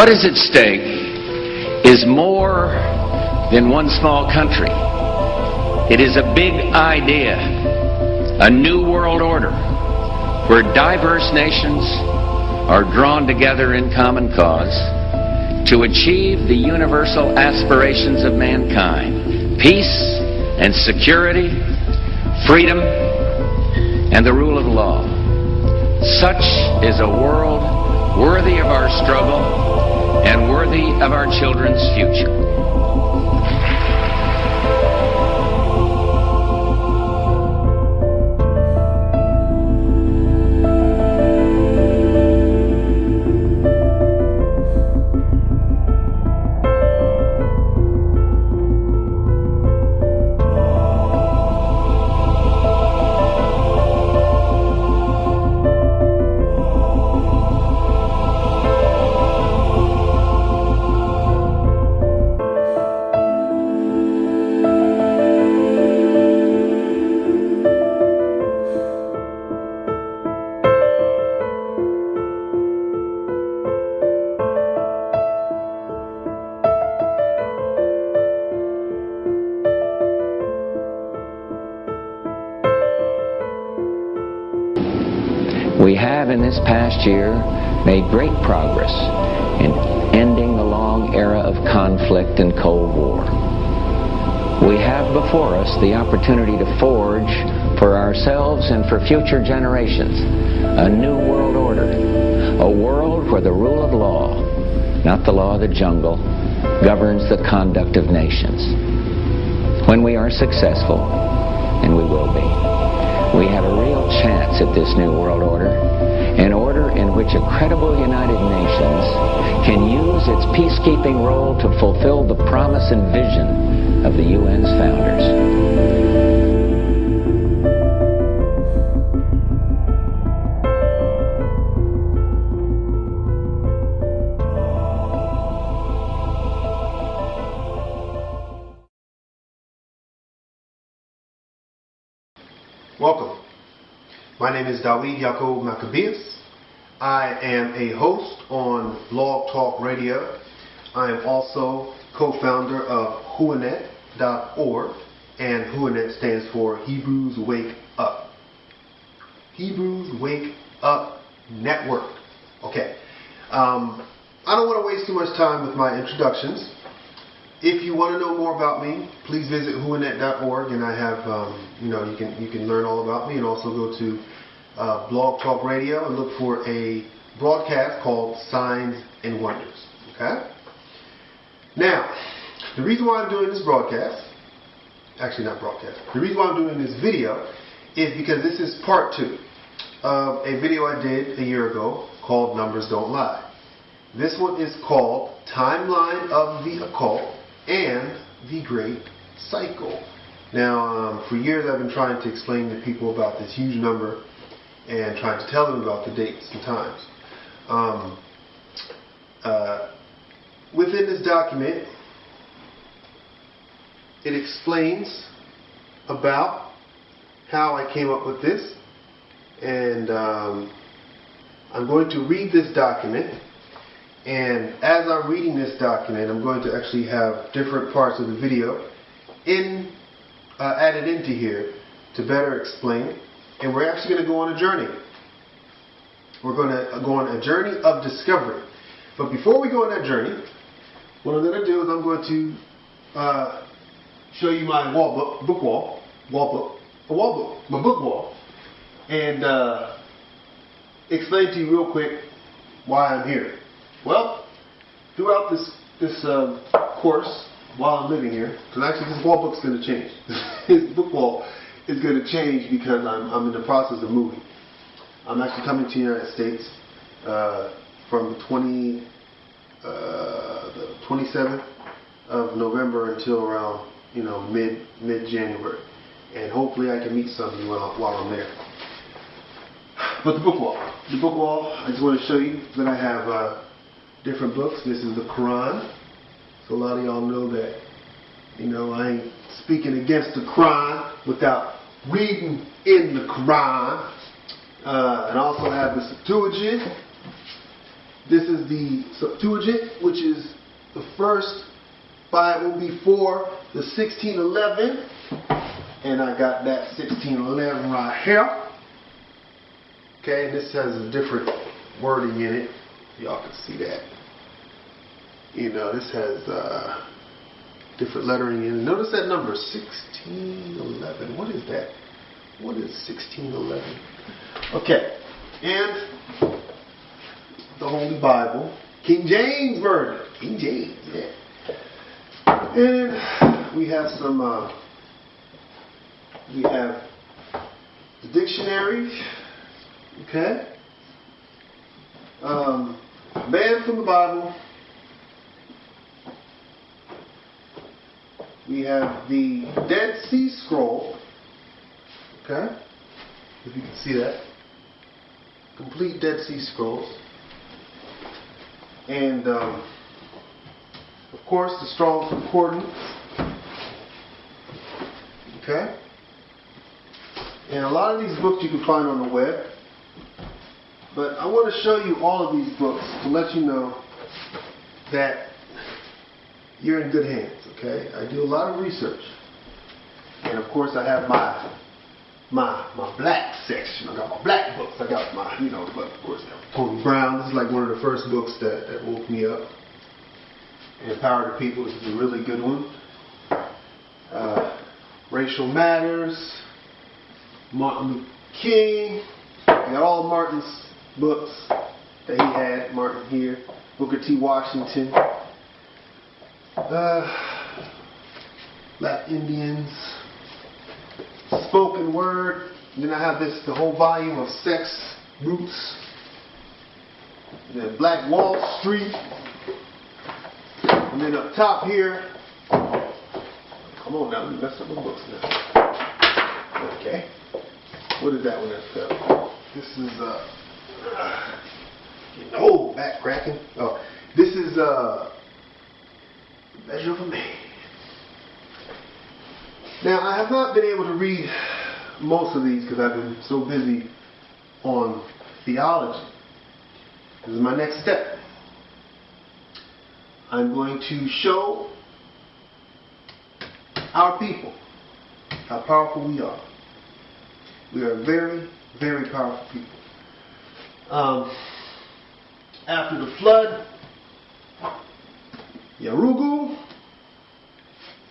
What is at stake is more than one small country. It is a big idea, a new world order, where diverse nations are drawn together in common cause to achieve the universal aspirations of mankind: peace and security, freedom, and the rule of law. Such is a world worthy of our struggle and worthy of our children's future. We have in this past year made great progress in ending the long era of conflict and Cold War. We have before us the opportunity to forge for ourselves and for future generations a new world order, a world where the rule of law, not the law of the jungle, governs the conduct of nations. When we are successful, and we will be, we have a real chance at this new world order, an order in which a credible United Nations can use its peacekeeping role to fulfill the promise and vision of the UN's founders. Welcome. My name is Dawid Yaakov Maccabeus. I am a host on Blog Talk Radio. I am also co-founder of Whoanet.org, and Whoanet stands for Hebrews Wake Up. Hebrews Wake Up Network. Okay. I don't want to waste too much time with my introductions. If you want to know more about me, please visit Whoanet.org, and I have, you can learn all about me, and also go to Blog Talk Radio and look for a broadcast called Signs and Wonders. Okay? Now, the reason why I'm doing this broadcast, actually not broadcast, the reason why I'm doing this video is because this is part 2 of a video I did a year ago called Numbers Don't Lie. This one is called Timeline of the Occult and the Great Cycle. Now, for years I've been trying to explain to people about this huge number and trying to tell them about the dates and times. Within this document, it explains about how I came up with this, and I'm going to read this document. And as I'm reading this document, I'm going to actually have different parts of the video added into here to better explain it. And we're actually going to go on a journey. We're going to go on a journey of discovery. But before we go on that journey, what I'm going to do is I'm going to show you my my book wall, and explain to you real quick why I'm here. Well, throughout this course, while I'm living here, because actually this wall book's going to change. This book wall is going to change because I'm in the process of moving. I'm actually coming to the United States from the 27th of November until around mid-January, and hopefully I can meet some of you while I'm there. But the book wall, I just want to show you that I have different books. This is the Quran. So a lot of y'all know that, I ain't speaking against the Quran without reading in the Quran. And I also have the Septuagint. This is the Septuagint, which is the first Bible before the 1611. And I got that 1611 right here. Okay, and this has a different wording in it. Y'all can see that. You know, this has different lettering in it. Notice that number, 1611. What is that? What is 1611? Okay, and the Holy Bible, King James Version. King James, yeah. And we have some, we have the dictionary, okay? Banned from the Bible. We have the Dead Sea Scroll, okay? If you can see that. Complete Dead Sea Scrolls. And, of course, the Strong's Concordance. Okay? And a lot of these books you can find on the web. But I want to show you all of these books to let you know that you're in good hands, okay? I do a lot of research. And, of course, I have my black section. I got my black books. I got my, but of course, Tony Brown. This is like one of the first books that woke me up. And Power to People. This is a really good one. Racial Matters. Martin Luther King. I got all Martin's books that he had. Martin here. Booker T. Washington. Black Indians. Spoken Word. Then I have the whole volume of Sex Roots. Then Black Wall Street. And then up top here, come on now, let me mess up my books now. Okay. What is that one that's got? This is, back cracking. Oh, this is, Measure of a Man. Now, I have not been able to read most of these because I've been so busy on theology. This is my next step. I'm going to show our people how powerful we are. We are very, very powerful people. After the flood, Yarugu,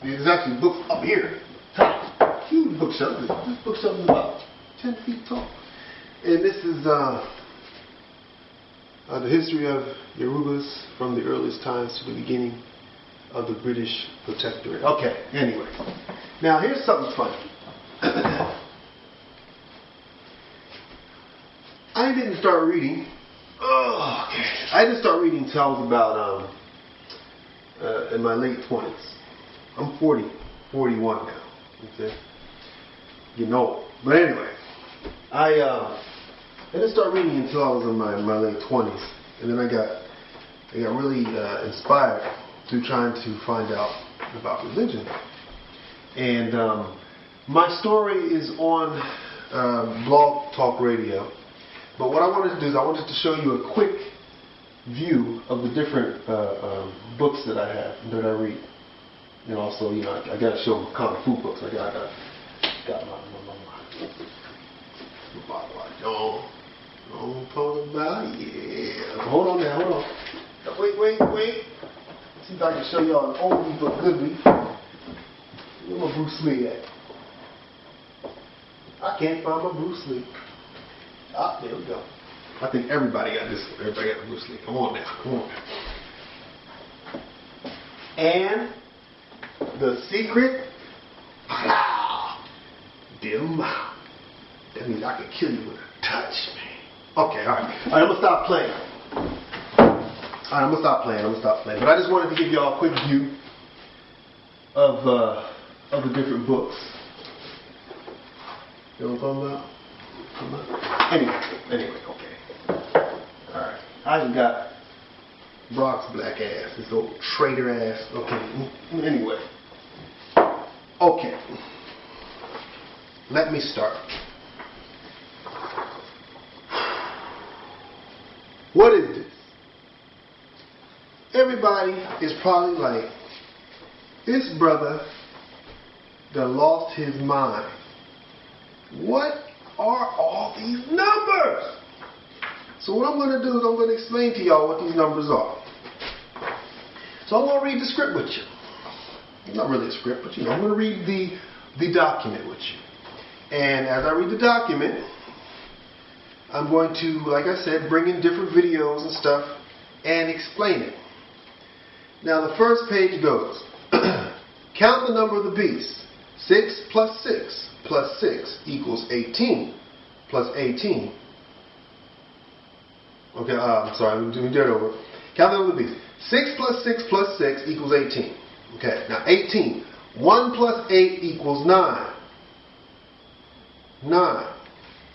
there's actually books up here. Top, huge bookshelf. This bookshelf is about 10 feet tall. And this is the history of Yoruba's from the earliest times to the beginning of the British Protectorate. Okay, anyway. Now here's something funny. I didn't start reading. I didn't start reading until I was about in my late 20s. I'm 41 now. Okay, But anyway, I didn't start reading until I was in my late 20s, and then I got really inspired through trying to find out about religion. And my story is on Blog Talk Radio. But what I wanted to do is I wanted to show you a quick view of the different books that I have, that I read. And also, I got to show them kung fu books. I got my don't talk about, yeah. Hold on now, hold on. Wait. See if I can show y'all an oldie but goodie. Where my Bruce Lee at? I can't find my Bruce Lee. Ah, there we go. I think everybody got this. Everybody got the Bruce Lee. Come on now. And the secret, dim. That means I can kill you with a touch, man. Okay, all right. I'm gonna stop playing. I'm gonna stop playing. But I just wanted to give y'all a quick view of the different books. You know what I'm talking about? Anyway, okay. Alright. I just got Brock's black ass, this old traitor ass. Okay. Anyway. Okay. Let me start. What is this? everybody is probably like, this brother done lost his mind. What are all these numbers? So what I'm going to do is I'm going to explain to y'all what these numbers are. So I'm going to read the script with you. It's not really a script, but I'm going to read the document with you. And as I read the document, I'm going to, like I said, bring in different videos and stuff and explain it. Now the first page goes, count the number of the beast. 6 plus 6 plus 6 equals 18 plus 18. Okay, I'm sorry, let me do it over. Count the number of the beast. 6 plus 6 plus 6 equals 18. Okay, now 18. 1 plus 8 equals 9. 9.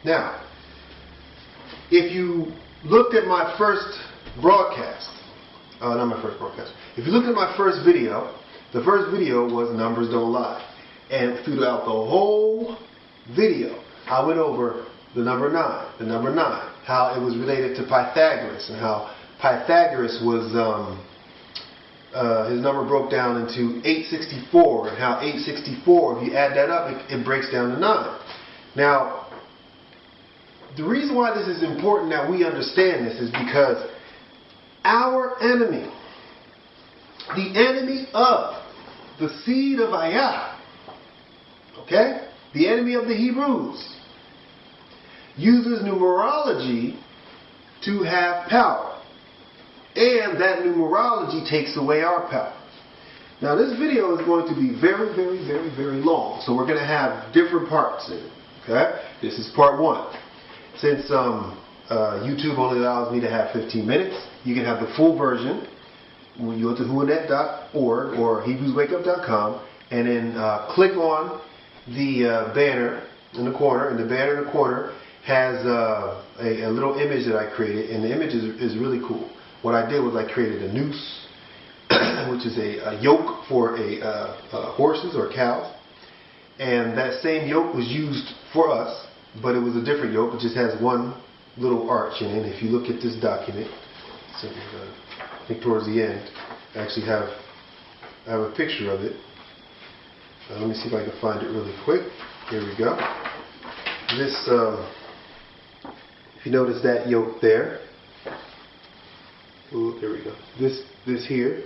Now, if you looked at my first broadcast, not my first broadcast, if you looked at my first video, the first video was Numbers Don't Lie. And throughout the whole video, I went over the number 9, how it was related to Pythagoras, and how Pythagoras was, his number broke down into 864, and how 864, if you add that up, it breaks down to 9. Now, the reason why this is important that we understand this is because our enemy, the enemy of the seed of Ayah, okay, the enemy of the Hebrews, uses numerology to have power. And that numerology takes away our power. Now this video is going to be very, very, very, very long. So we're going to have different parts in it. Okay? This is part 1. Since YouTube only allows me to have 15 minutes, you can have the full version when you go to whoanet.org or HebrewsWakeUp.com, and then click on the banner in the corner, and the banner in the corner has a little image that I created, and the image is really cool. What I did was I created a noose, which is a yoke for horses or cows, and that same yoke was used for us, but it was a different yoke. It just has one little arch in it. If you look at this document, so I think towards the end, I actually have a picture of it. Let me see if I can find it really quick. Here we go. This, if you notice that yoke there, ooh, there we go. This here,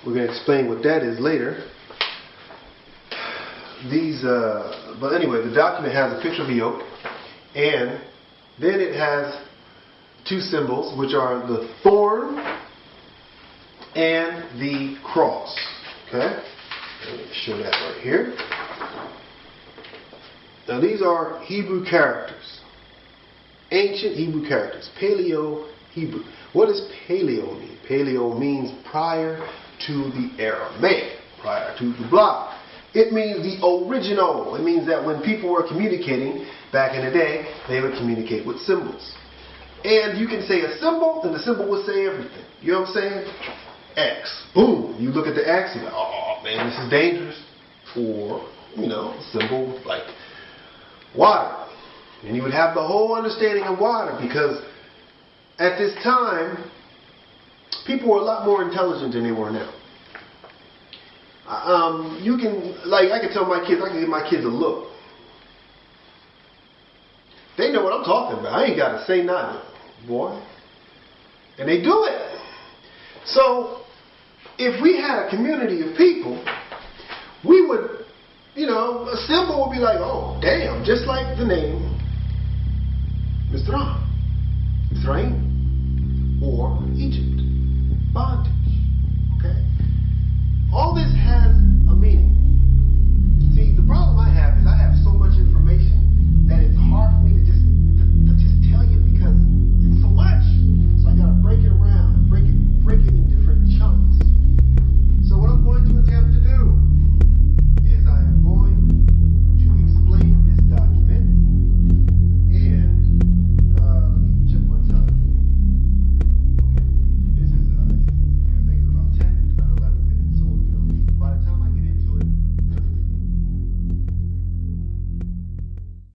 we're going to explain what that is later. But anyway, the document has a picture of the yoke, and then it has 2 symbols, which are the thorn and the cross. Okay? Let me show that right here. Now these are Hebrew characters. Ancient Hebrew characters. Paleo-Hebrew. What does paleo mean? Paleo means prior to the Aramaic, prior to the block. It means the original. It means that when people were communicating back in the day, they would communicate with symbols. And you can say a symbol, and the symbol will say everything. You know what I'm saying? X. Boom. You look at the X, and you're like, oh man, this is dangerous. Or, you know, a symbol like water. And you would have the whole understanding of water, because at this time, people were a lot more intelligent than they were now. You can, like, I can tell my kids, I can give my kids a look. They know what I'm talking about. I ain't got to say nothing, boy. And they do it. So, if we had a community of people, we would, you know, a symbol would be like, oh, damn, just like the name Mizraim, or Egypt, bondage. Okay? All this has a meaning.